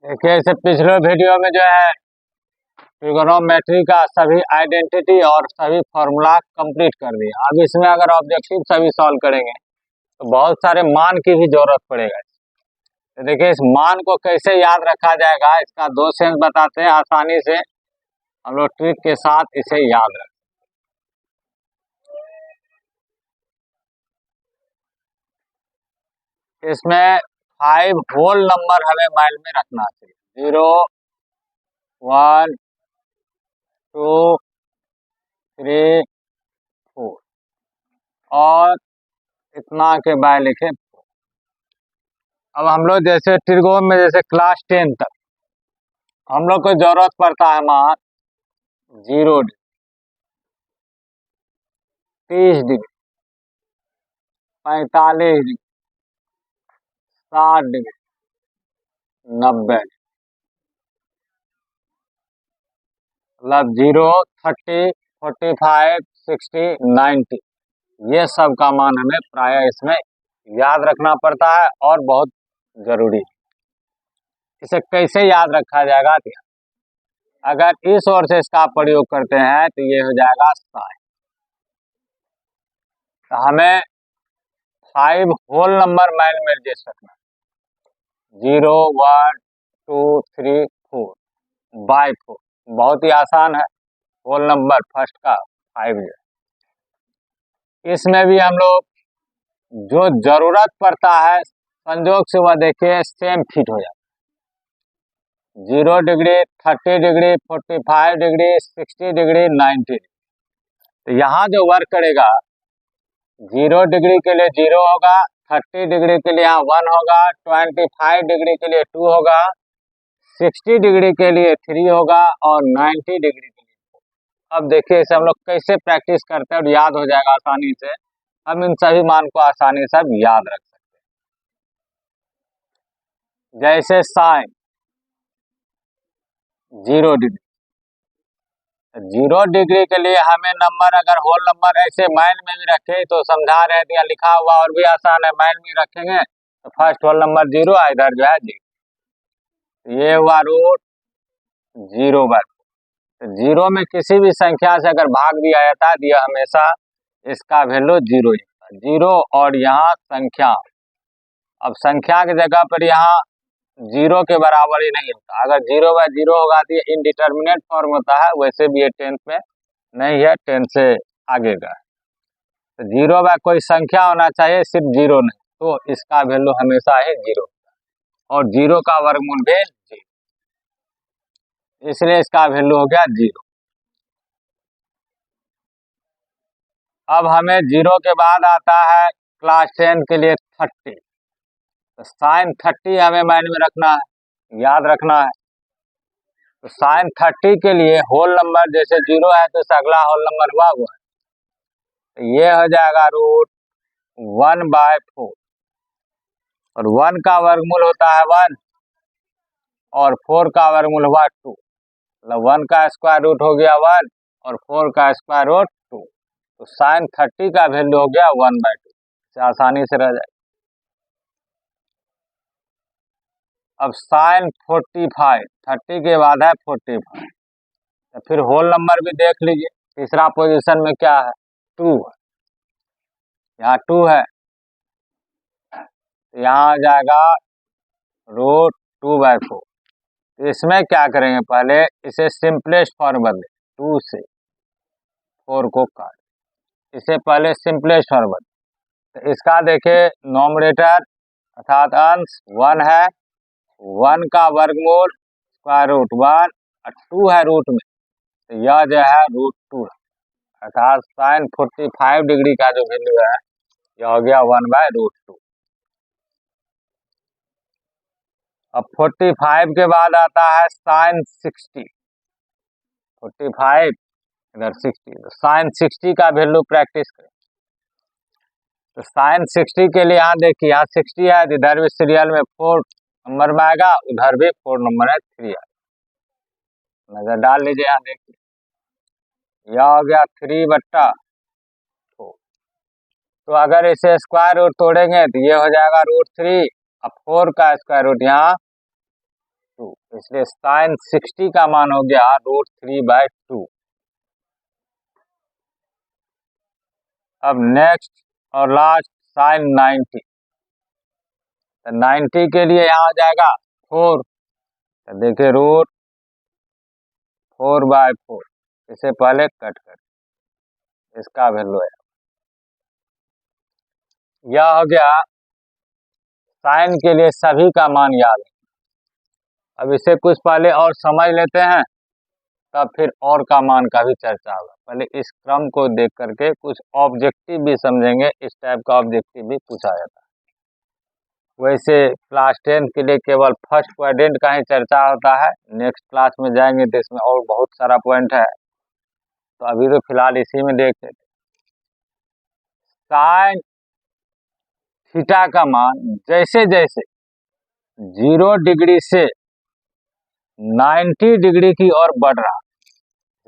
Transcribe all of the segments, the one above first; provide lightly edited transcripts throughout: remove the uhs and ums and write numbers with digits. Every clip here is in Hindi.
देखिए इसे पिछले वीडियो में जो है ट्रिगोनोमेट्री का सभी आइडेंटिटी और सभी फॉर्मूला कंप्लीट कर दिया। अब इसमें अगर ऑब्जेक्टिव सभी सॉल्व करेंगे तो बहुत सारे मान की भी जरूरत पड़ेगा। तो देखिए इस मान को कैसे याद रखा जाएगा, इसका दो सेंस बताते हैं। आसानी से हम लोग ट्रिक के साथ इसे याद रखें। इसमें 5 होल नंबर हमें माइंड में रखना चाहिए। 0 1 2 3 4 और इतना के बाय लिखे। अब हम लोग जैसे ट्रिगोन में जैसे क्लास 10 तक हम लोग को जरूरत पड़ता है मान 0 degree, 30 degree, 45 degree, 60 degree, 90 degree, मतलब 0 30 45 60 90 ये सब का मान हमें प्राय इसमें याद रखना पड़ता है और बहुत जरूरी है। इसे कैसे याद रखा जाएगा? अगर इस ओर से इसका प्रयोग करते हैं तो ये हो जाएगा साइन। तो हमें 5 होल नंबर माइंड में एडजस्ट रखना है। 0 1 2 3 4 बाय 4 बहुत ही आसान है। होल नंबर फर्स्ट का 5 है। इसमें भी हम लोग जो जरूरत पड़ता है संजोग से वह देखिए सेम फिट हो जाता है। 0 degree, 30 degree, 45 degree, 60 degree, 90 degree. तो यहाँ जो वर्क करेगा 0 डिग्री के लिए 0 होगा, 30 डिग्री के लिए यहाँ 1 होगा, 25 डिग्री के लिए 2 होगा, 60 डिग्री के लिए 3 होगा और 90 डिग्री के लिए 4। अब देखिए इसे हम लोग कैसे प्रैक्टिस करते हैं और याद हो जाएगा आसानी से। हम इन सभी मान को आसानी से याद रख सकते हैं। जैसे साइन 0 डिग्री, 0 डिग्री के लिए हमें नंबर अगर होल नंबर ऐसे माइंड में भी रखे तो समझा रहे हैं, या लिखा हुआ और भी आसान है। माइंड में रखेंगे तो फर्स्ट होल नंबर 0, इधर जो है 0, ये हुआ रूट 0 बाय। तो 0 में किसी भी संख्या से अगर भाग दिया जाता है तो यह हमेशा इसका वैल्यू 0 ही होता है। 0 और यहाँ संख्या, अब संख्या की जगह पर यहाँ 0 के बराबर ही नहीं होता। अगर 0 बाय 0 होगा तो ये इनडिटर्मिनेट फॉर्म होता है। वैसे भी ये 10th में नहीं है, 10 से आगे का। तो 0 बाय कोई संख्या होना चाहिए, सिर्फ 0 नहीं, तो इसका वैल्यू हमेशा ही 0 और 0 का वर्गमूल भी 0, इसलिए इसका वैल्यू हो गया 0। अब हमें 0 के बाद आता है क्लास 10 के लिए 30। तो साइन 30 हमें माइंड में रखना है, याद रखना है। तो साइन 30 के लिए होल नंबर जैसे 0 है तो इससे अगला होल नंबर हुआ है, तो ये हो जाएगा रूट 1 बाय 4 और 1 का वर्गमूल होता है 1 और 4 का वर्गमूल हुआ 2, मतलब 1 का स्क्वायर रूट हो गया 1 और 4 का स्क्वायर रूट 2। तो साइन 30 का वैल्यू हो गया 1 बाय 2, से आसानी से रह जाए। अब साइन 45, 30 के बाद है 45। तो फिर होल नंबर भी देख लीजिए, तीसरा पोजीशन में क्या है 2 है, यहाँ 2 है, तो यहाँ आ जाएगा रूट 2 बाय 4। तो इसमें क्या करेंगे, पहले इसे सिंपलेस्ट फॉर्म बदले, 2 से 4 को काट, इसे पहले सिंपलेस्ट फॉर्म बदले। तो इसका देखिए नोमरेटर अर्थात अंश 1 है, 1 का वर्गमूल स्क्वायर रूट 1 और 2 है रूट में, तो यह जो है रूट 2 अर्थात साइन 45 डिग्री का जो वैल्यू है यह हो गया 1 बाय रूट 2। अब 45 के बाद आता है साइन 60, 45 इधर 60, तो साइन 60 का वैल्यू प्रैक्टिस करें। तो साइन 60 के लिए यहाँ देखिए, यहाँ 60 है, इधर भी सीरियल में 4 नंबर में आएगा, उधर भी 4 नंबर है, 3 आएगा। नजर डाल लीजिए, यहाँ देखिए यह हो गया 3/4। तो अगर इसे स्क्वायर रूट तोड़ेंगे तो ये हो जाएगा रूट 3, अब 4 का स्क्वायर रूट यहाँ 2, इसलिए साइन 60 का मान हो गया √3/2। अब नेक्स्ट और लास्ट साइन 90। तो 90 के लिए यहाँ आ जाएगा 4। तो देखिए √4/4। इसे पहले कट कर, इसका वैल्यू है, यह हो गया साइन के लिए सभी का मान याद है। अब इसे कुछ पहले और समझ लेते हैं, तब फिर और का मान का भी चर्चा होगा। पहले इस क्रम को देख करके कुछ ऑब्जेक्टिव भी समझेंगे, इस टाइप का ऑब्जेक्टिव भी पूछा जाता है। वैसे क्लास 10 के लिए केवल फर्स्ट क्वाड्रेंट का ही चर्चा होता है, नेक्स्ट क्लास में जाएंगे तो इसमें और बहुत सारा पॉइंट है, तो अभी तो फिलहाल इसी में देख लेते। साइन थीटा का मान जैसे जैसे 0 डिग्री से 90 डिग्री की ओर बढ़ रहा है,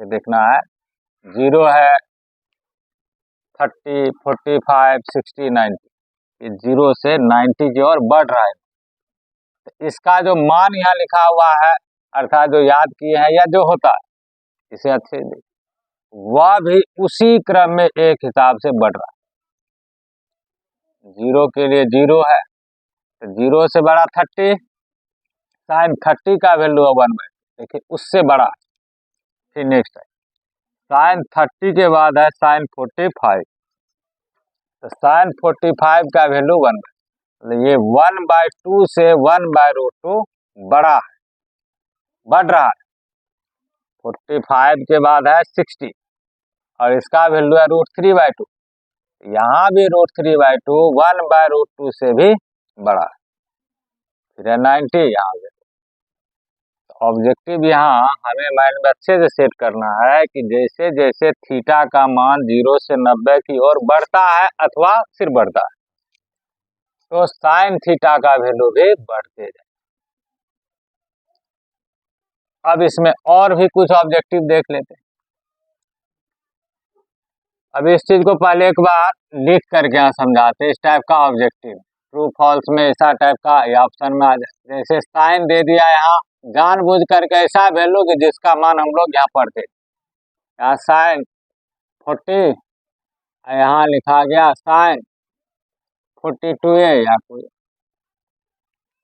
देखना है 0 है 30, 45, 60, 90, ये 0 से 90 की ओर बढ़ रहा है। तो इसका जो मान यहाँ लिखा हुआ है, अर्थात जो याद किए हैं या जो होता है, इसे अच्छे से वह भी उसी क्रम में एक हिसाब से बढ़ रहा है। 0 के लिए 0 है, तो 0 से बड़ा 30, साइन 30 का वैल्यू है 1/2, देखिए उससे बड़ा। फिर नेक्स्ट है साइन 30 के बाद है साइन 45, तो साइन 45 का वैल्यू 1/2, मतलब ये 1/2 से 1/√2 बड़ा है, बढ़ रहा है। 45 के बाद है 60, और इसका वैल्यू है √3/2, यहाँ भी √3/2 1/√2 से भी बड़ा है। फिर है 90 यहाँ पे। ऑब्जेक्टिव यहाँ हमें माइंड में अच्छे से सेट करना है कि जैसे जैसे थीटा का मान 0 से 90 की ओर बढ़ता है अथवा सिर्फ बढ़ता है, तो साइन थीटा का वैल्यू भी बढ़ते जाए। अब इसमें और भी कुछ ऑब्जेक्टिव देख लेते हैं। अब इस चीज को पहले एक बार लिख करके यहाँ समझाते हैं, इस टाइप का ऑब्जेक्टिव ट्रू फॉल्स में ऐसा टाइप का या ऑप्शन में आ जाए। जैसे साइन दे दिया यहाँ जानबूझ करके ऐसा वैल्यू कि जिसका मान हम लोग यहाँ पढ़ते, यहाँ साइन 40, यहाँ लिखा गया साइन 42 है या कोई,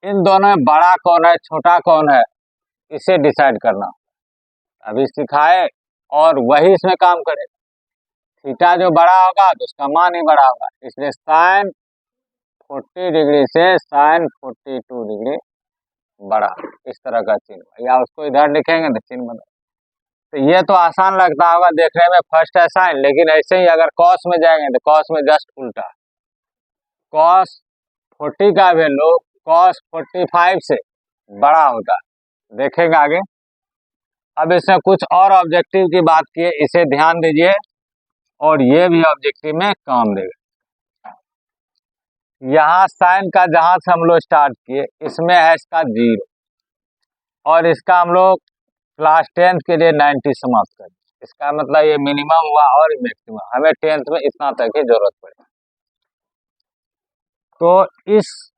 इन दोनों में बड़ा कौन है छोटा कौन है इसे डिसाइड करना। अभी सिखाए और वही इसमें काम करे। थीटा जो बड़ा होगा तो उसका मान ही बड़ा होगा, इसलिए साइन 40 डिग्री से साइन 42 डिग्री बड़ा, इस तरह का चिन्ह, या उसको इधर लिखेंगे तो चिन्ह बना। तो ये तो आसान लगता होगा देखने में, फर्स्ट है साइन, लेकिन ऐसे ही अगर कॉस में जाएंगे तो कॉस में जस्ट उल्टा, कॉस 40 का वैल्यू कॉस 45 से बड़ा होता है, देखेंगे आगे। अब इसमें कुछ और ऑब्जेक्टिव की बात की है, इसे ध्यान दीजिए, और ये भी ऑब्जेक्टिव में काम देगा। यहाँ साइन का जहां से हम लोग स्टार्ट किए, इसमें है इसका 0, और इसका हम लोग क्लास 10 के लिए 90 समाप्त करें। इसका मतलब ये मिनिमम हुआ और मैक्सिमम, हमें 10th में इतना तक की जरूरत पड़े। तो इस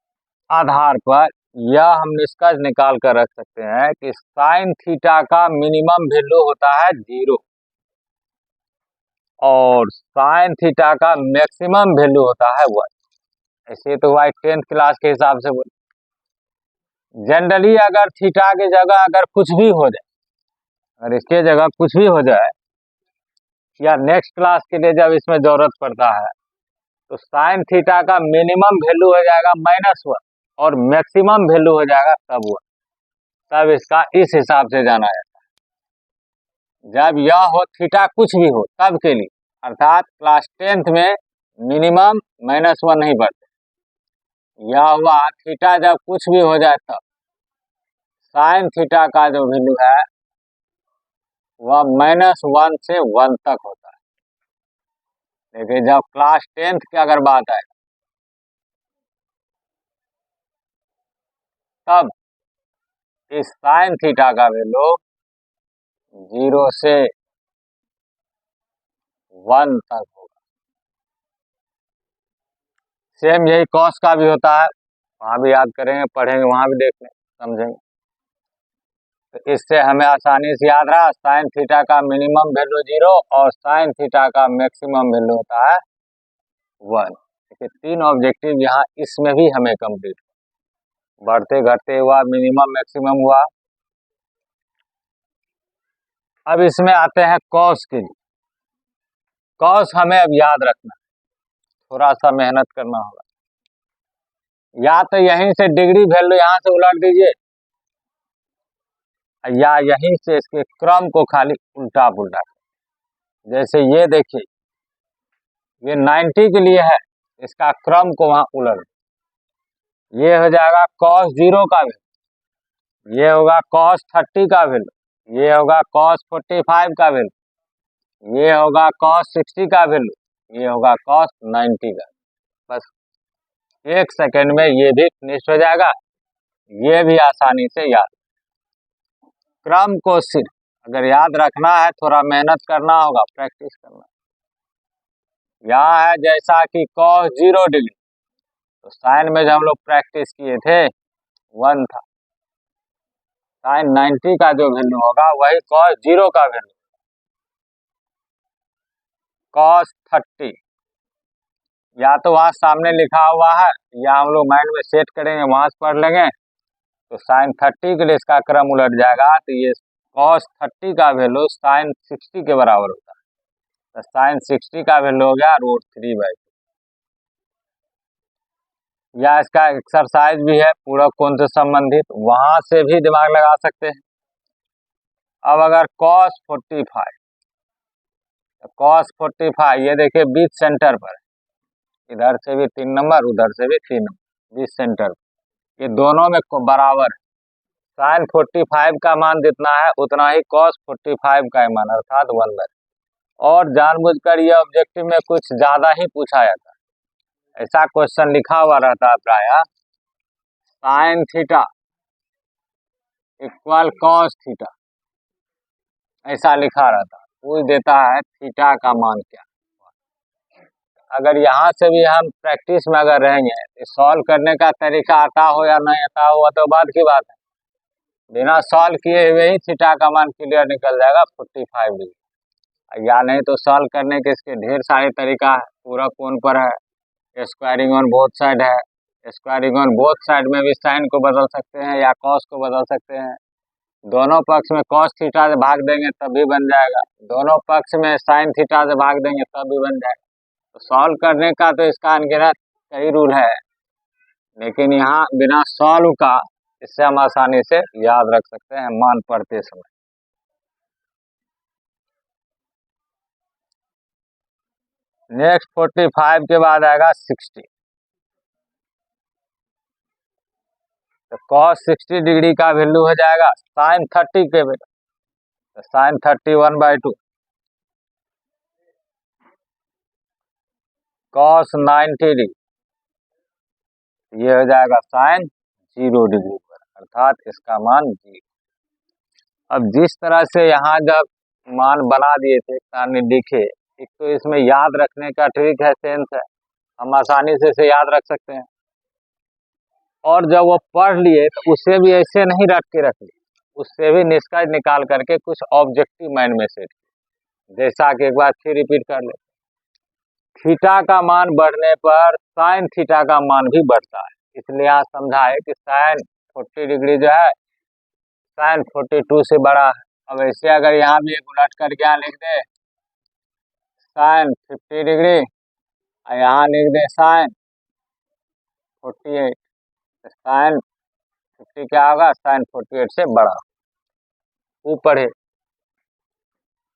आधार पर यह हम निष्कर्ष निकाल कर रख सकते हैं कि साइन थीटा का मिनिमम वैल्यू होता है 0, और साइन थीटा का मैक्सिमम वैल्यू होता है 1। ऐसे तो हुआ 10th क्लास के हिसाब से बोले। जनरली अगर थीटा की जगह अगर कुछ भी हो जाए, अगर इसके जगह कुछ भी हो जाए, या नेक्स्ट क्लास के लिए जब इसमें जरूरत पड़ता है, तो साइन थीटा का मिनिमम वैल्यू हो जाएगा -1 और मैक्सिमम वैल्यू हो जाएगा तब 1। तब इसका इस हिसाब से जाना जाता है, जब यह हो थीटा कुछ भी हो तब के लिए, अर्थात क्लास 10th में मिनिमम -1 नहीं बढ़ते, यह हुआ थीटा जब कुछ भी हो जाए तब साइन थीटा का जो वैल्यू है वह -1 से 1 तक होता है। देखिए जब क्लास 10th की अगर बात आए, तब इस साइन थीटा का वैल्यू 0 से 1 तक होगा। सेम यही कॉस का भी होता है, वहां भी याद करेंगे, पढ़ेंगे, वहां भी देख लें, समझेंगे। तो इससे हमें आसानी से याद रहा, साइन थीटा का मिनिमम वैल्यू 0 और साइन थीटा का मैक्सिमम वैल्यू होता है 1। देखिए 3 ऑब्जेक्टिव यहाँ इसमें भी हमें कंप्लीट, बढ़ते घटते हुआ, मिनिमम मैक्सिमम हुआ। अब इसमें आते हैं कॉस के लिए। कॉस हमें अब याद रखना, थोड़ा सा मेहनत करना होगा। या तो यहीं से डिग्री वैल्यू यहाँ से उलट दीजिए, या यहीं से इसके क्रम को खाली उल्टा पुल्टा। जैसे ये देखिए, ये 90 के लिए है, इसका क्रम को वहां उलट, ये हो जाएगा cos 0 का वैल्यू, ये होगा cos 30 का वैल्यू, ये होगा cos 45 का वैल्यू, ये होगा cos 60 का वैल्यू, ये होगा cos 90 का। बस 1 सेकेंड में ये भी फिनिश हो जाएगा। ये भी आसानी से याद, क्रम को सिर्फ अगर याद रखना है, थोड़ा मेहनत करना होगा, प्रैक्टिस करना। यहाँ है जैसा कि cos 0 डिग्री, तो साइन में जब हम लोग प्रैक्टिस किए थे 1 था, साइन 90 का जो वैल्यू होगा वही cos 0 का वैल्यू, cos 30। या तो वहां सामने लिखा हुआ है, या हम लोग माइंड में सेट करेंगे, वहां से पढ़ लेंगे। तो साइन 30 के लिए इसका क्रम उलट जाएगा, तो ये cos 30 का वैल्यू साइन 60 के बराबर होता है, तो साइन 60 का वैल्यू हो गया √3/2। या इसका एक्सरसाइज भी है पूरक कोण से संबंधित, वहां से भी दिमाग लगा सकते हैं। अब अगर cos 45, तो cos 45 ये देखिए बीच सेंटर पर, इधर से भी 3 नंबर, उधर से भी 3 नंबर, बीच सेंटर पर, ये दोनों में बराबर है। साइन 45 का मान जितना है उतना ही cos 45 का मान, अर्थात 1/2। और जानबूझकर ये ऑब्जेक्टिव में कुछ ज्यादा ही पूछा जाता है, ऐसा क्वेश्चन लिखा हुआ रहता है प्राय, sine theta equal cos theta, ऐसा लिखा रहता है। पूछ देता है थीटा का मान क्या। अगर यहाँ से भी हम प्रैक्टिस में अगर रहेंगे, तो सॉल्व करने का तरीका आता हो या नहीं आता हो तो बाद की बात है, बिना सॉल्व किए हुए ही थीटा का मान क्लियर निकल जाएगा 45 डिग्री। या नहीं तो सॉल्व करने के इसके ढेर सारे तरीका है, पूरा कोण पर है, स्क्वायरिंग ऑन बोथ साइड है, स्क्वायरिंग ऑन बोथ साइड में भी साइन को बदल सकते हैं या कॉस को बदल सकते हैं। दोनों पक्ष में cos थीटा से भाग देंगे तब भी बन जाएगा, दोनों पक्ष में साइन थीटा से भाग देंगे तब भी बन जाएगा। तो सॉल्व करने का तो इसका अनगिनत कई रूल है, लेकिन यहाँ बिना सॉल्व का इससे हम आसानी से याद रख सकते हैं मान पढ़ते समय। नेक्स्ट 45 के बाद आएगा 60, तो cos 60 डिग्री का वैल्यू हो जाएगा साइन 30 के वैल्यू, तो साइन 30 1/2, cos 90 डिग्री ये हो जाएगा साइन 0 डिग्री पर, अर्थात इसका मान 0। अब जिस तरह से यहाँ जब मान बना दिए थे, लिखे, एक तो इसमें याद रखने का ट्रिक है, सेंस है, हम आसानी से इसे याद रख सकते हैं। और जब वो पढ़ लिए तो उसे भी ऐसे नहीं रट के रख लिए, उससे भी निष्कर्ष निकाल करके कुछ ऑब्जेक्टिव माइंड में सेट, जैसा कि एक बार फिर रिपीट कर ले, थीटा का मान बढ़ने पर साइन थीटा का मान भी बढ़ता है। इसलिए यहाँ समझा है कि साइन 40 डिग्री जो है साइन 42 से बड़ा है। अब ऐसे अगर यहाँ भी एक उलट करके यहाँ लिख दे साइन 50 डिग्री और यहाँ लिख दे साइन 48, तो साइन 50 क्या होगा, साइन 48 से बड़ा ऊपर है।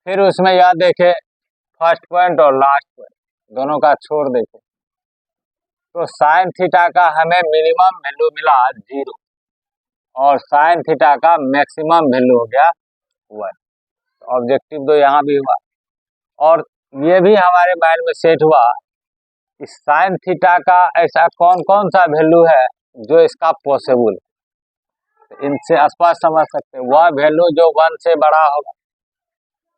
फिर उसमें यह देखे फर्स्ट पॉइंट और लास्ट पॉइंट दोनों का छोड़ देखे, तो साइन थीटा का हमें मिनिमम वैल्यू मिला 0 और साइन थीटा का मैक्सिमम वैल्यू हो गया 1। तो ऑब्जेक्टिव तो यहाँ भी हुआ, और ये भी हमारे माइंड में सेट हुआ कि साइन थीटा का ऐसा कौन कौन सा वैल्यू है जो इसका पॉसिबल है। तो इनसे स्पष्ट समझ सकते हैं, वह वैल्यू जो 1 से बड़ा होगा,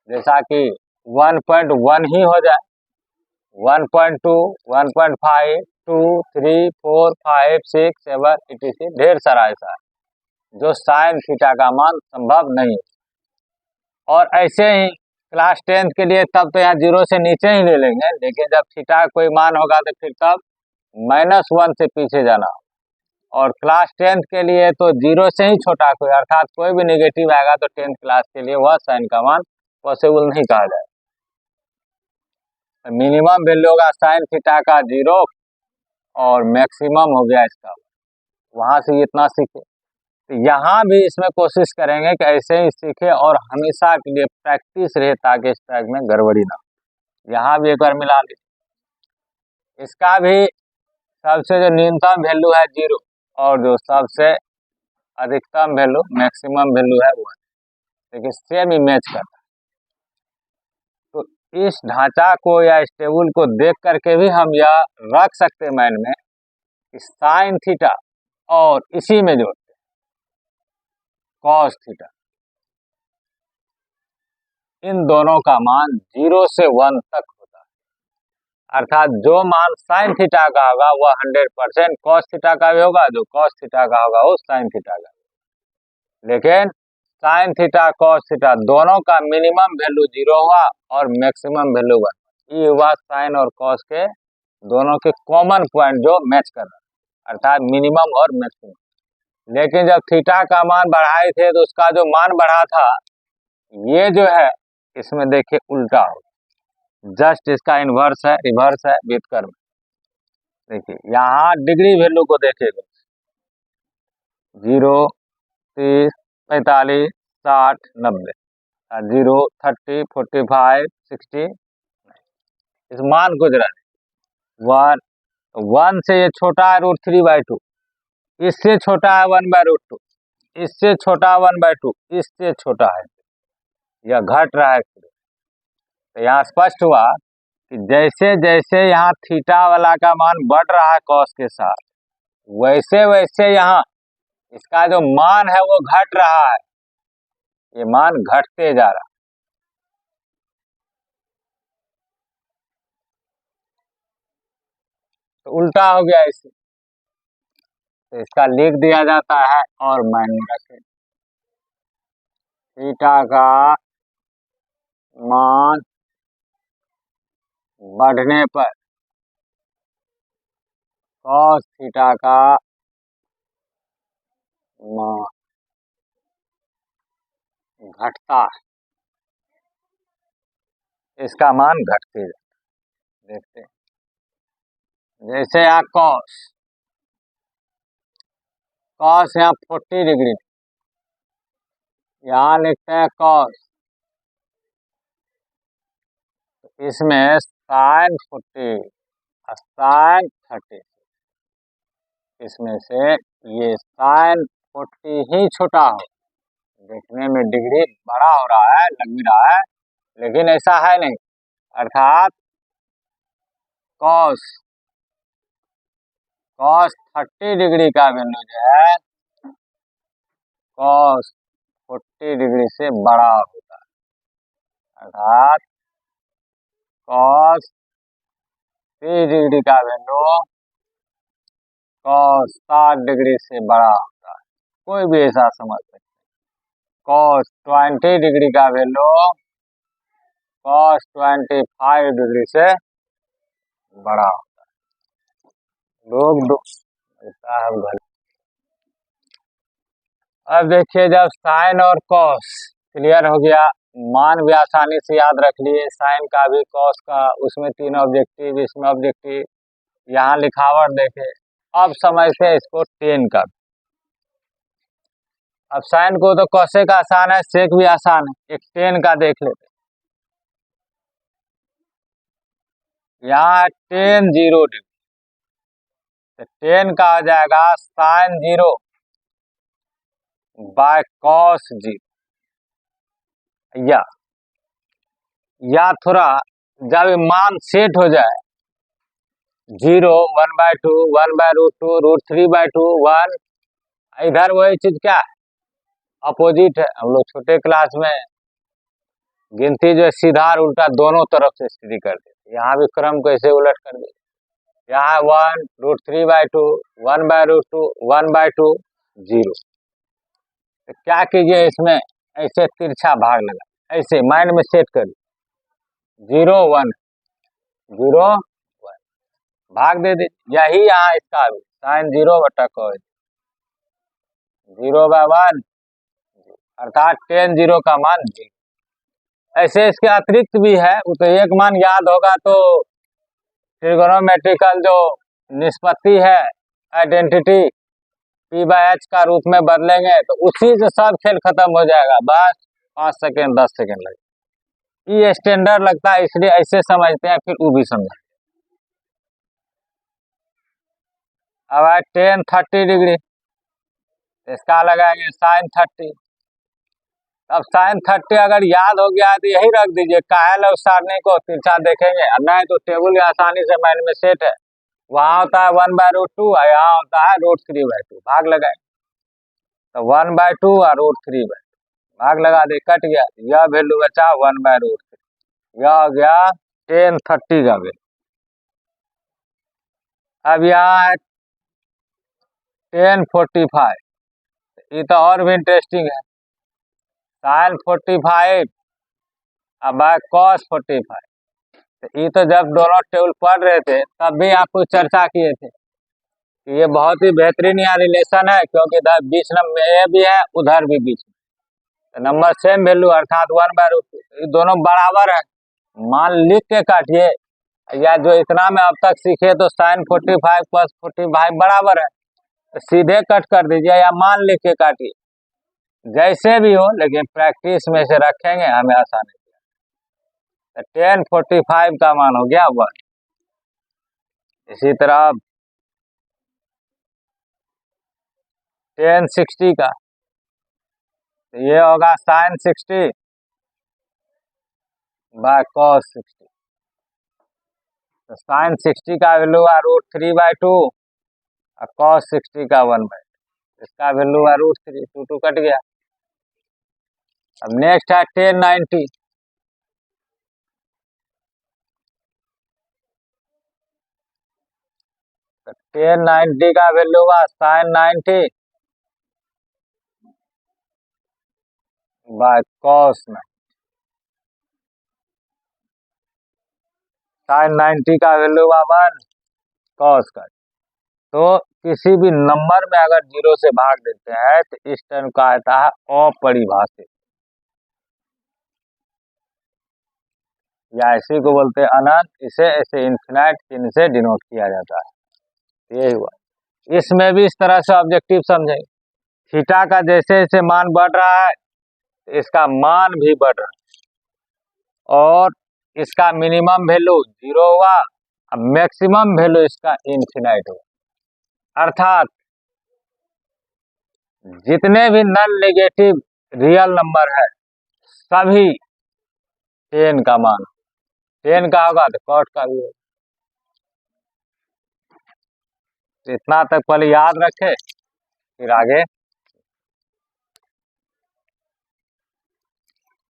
जैसा कि 1.1 ही हो जाए, 1.2, 1.5, 2, 3, 4, 5, 6, 7 etc, ढेर सारा ऐसा है। जो साइन थीटा का मान संभव नहीं है। और ऐसे ही क्लास 10th के लिए तब तो यहाँ 0 से नीचे ही ले लेंगे, लेकिन जब थीटा का कोई मान होगा तो फिर तब -1 से पीछे जाना। और क्लास 10th के लिए तो 0 से ही छोटा कोई, अर्थात कोई भी नेगेटिव आएगा तो 10th क्लास के लिए वह साइन का मान पॉसिबल नहीं कहा जाए। मिनिमम वैल्यू होगा साइन थीटा का 0 और मैक्सिमम हो गया इसका। वहां से इतना सीखे, तो यहाँ भी इसमें कोशिश करेंगे कि ऐसे ही सीखे और हमेशा के लिए प्रैक्टिस रहे ताकि इस ट्रैक में गड़बड़ी ना हो। यहाँ भी एक बार मिला लीजिए। इसका भी सबसे जो न्यूनतम वैल्यू है 0 और जो सबसे अधिकतम वैल्यू मैक्सिमम वैल्यू है 1, लेकिन सेम ही मैच करता है। तो इस ढांचा को या इस टेबल को देख करके भी हम यह रख सकते हैं माइंड में कि साइन थीटा और इसी में जोड़ते कॉस थीटा, इन दोनों का मान 0 से 1 तक होता है। अर्थात जो मान साइन थीटा का होगा वह 100% कॉस थीटा का भी होगा, जो कॉस थीटा का होगा वो साइन थीटा का। लेकिन साइन थीटा कॉस थीटा दोनों का मिनिमम वैल्यू 0 हुआ और मैक्सिमम वैल्यू 1। ये हुआ साइन और कॉस के दोनों के कॉमन पॉइंट जो मैच कर रहा है, अर्थात मिनिमम और मैक्सिमम। लेकिन जब थीटा का मान बढ़ाए थे तो उसका जो मान बढ़ा था ये जो है इसमें देखिए उल्टा हो, जस्ट इसका इन्वर्स है, रिवर्स है व्युत्क्रम। देखिए यहाँ डिग्री वैल्यू को देखिएगा 0, 30, 45, 60, 90, 0, 30, 45, 60। इस मान को जरा 1 से ये छोटा है √3/2, इससे छोटा है 1/√2, इससे छोटा 1/2, इससे छोटा है, यह घट रहा है। तो यहाँ स्पष्ट हुआ कि जैसे जैसे यहाँ थीटा वाला का मान बढ़ रहा है कॉस के साथ, वैसे वैसे यहाँ इसका जो मान है वो घट रहा है, ये मान घटते जा रहा है। तो उल्टा हो गया इसे, तो इसका लिख दिया जाता है और माइनस रखें थीटा का मान बढ़ने पर कॉस थीटा का मान घटता है, इसका मान घटते जाता है। देखते हैं जैसे यहाँ कॉस यहाँ 40 डिग्री, यहाँ लिखते हैं कॉस, इसमें साइन 40 साइन 30, इसमें से ये साइन 40 ही छोटा हो, देखने में डिग्री बड़ा हो रहा है, लग भी रहा है, लेकिन ऐसा है नहीं। अर्थात कॉस 30 डिग्री का वैल्यू जो है कॉस 40 डिग्री से बड़ा होता है, अर्थात कॉस 30 डिग्री का वैल्यू कॉस 60 डिग्री से बड़ा होता है। कोई भी ऐसा समझ सकते। कॉस 20 डिग्री का वैल्यू कॉस 25 डिग्री से बड़ा होता है। लोग ऐसा है। अब देखिए जब साइन और कॉस क्लियर हो गया, मान भी आसानी से याद रख लिए, साइन का भी कॉस का, उसमें 3 ऑब्जेक्टिव, इसमें ऑब्जेक्टिव, यहाँ लिखावट देखे। अब समझते इसको टेन का। अब साइन को तो कॉसेक आसान है, सेक भी आसान है, एक टेन का देख लेते। यहाँ टेन 0 डिग्री, तो टेन का हो जाएगा साइन 0 बाय कॉस 0, या थोड़ा जब मान सेट हो जाए 0, 1/2, 1/√2, √3/2, 1, इधर वही चीज क्या है, अपोजिट है। हम लोग छोटे क्लास में गिनती जो है सीधा और उल्टा दोनों तरफ से स्थिति कर देते, यहाँ भी क्रम को ऐसे उलट कर दे। यहाँ 1, √3/2, 1/√2, 1/2, 0। तो क्या कीजिए, इसमें ऐसे तिरछा भाग लगा, ऐसे माइंड में सेट करिए, 0 1 0 1 भाग दे दीजिए। यही यहाँ इसका भी साइन 0/cos 0/1 अर्थात tan 0 का मान 0। ऐसे इसके अतिरिक्त भी है, वो तो एक मान याद होगा तो ट्रिगोनोमेट्रिकल जो निष्पत्ति है आइडेंटिटी P/H का रूप में बदलेंगे तो उसी से सब खेल खत्म हो जाएगा। बस 5 सेकेंड 10 सेकेंड लगे। ये स्टैंडर्ड लगता है इसलिए ऐसे समझते हैं, फिर वो भी समझ। अब है tan 30 डिग्री, इसका लगाएंगे sin 30। अब sin 30 अगर याद हो गया है तो यही रख दीजिए, कायल और सारणी को तिरछा देखेंगे, नहीं तो टेबल आसानी से माइंड में सेट है। वहां होता है 1/√2 और यहाँ होता है √3/2, भाग लगाए तो 1/2 और √3/2 भाग लगा दे, कट गया। यह वैल्यू बचा 1/√3, यह हो गया tan 30 का वैल्यू। अब यहाँ है tan 45, ये तो और भी इंटरेस्टिंग है, sin 45 अब cos 45। तो ये तो जब दोनों टेबल पढ़ रहे थे तब भी आपको चर्चा किए थे कि ये बहुत ही बेहतरीन यहाँ रिलेशन है, क्योंकि इधर बीच नंबर ए भी है, उधर भी बीच में तो नंबर सेम वैल्यू अर्थात 1/√2, ये दोनों बराबर है। मान लिख के काटिए, या जो इतना में अब तक सीखे तो sin 45 + 45 बराबर है, तो सीधे कट कर दीजिए या मान लिख के काटिए, जैसे भी हो, लेकिन प्रैक्टिस में से रखेंगे हमें आसानी। तो tan 45 का मान हो गया 1। इसी तरह tan 60 का, तो ये होगा sin 60/cos 60। तो sin 60 का वैल्यू है √3/2 और cos 60 का 1/2, इसका वैल्यू है √3, 2 कट गया। अब नेक्स्ट है tan 90, तो tan 90 का वैल्यू हुआ sin 90/cos 90। sin 90 का वैल्यू हुआ 1, cos का। तो किसी भी नंबर में अगर 0 से भाग देते हैं तो इस टर्म का आता है अपरिभाषित, या इसी को बोलते हैं अनंत। इसे ऐसे इन्फिनाइट चिन्ह से डिनोट किया जाता है। ये हुआ, इसमें भी इस तरह से ऑब्जेक्टिव समझेंगे। थीटा का जैसे जैसे मान बढ़ रहा है इसका मान भी बढ़ रहा है, और इसका मिनिमम वैल्यू 0 हुआ, अब मैक्सिमम वैल्यू इसका इन्फिनाइट हुआ। अर्थात जितने भी नॉन नेगेटिव रियल नंबर है सभी 10 का मान, 10 का होगा तो कॉट का भी होगा। इतना तक पहले याद रखे, फिर आगे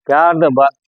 क्या बस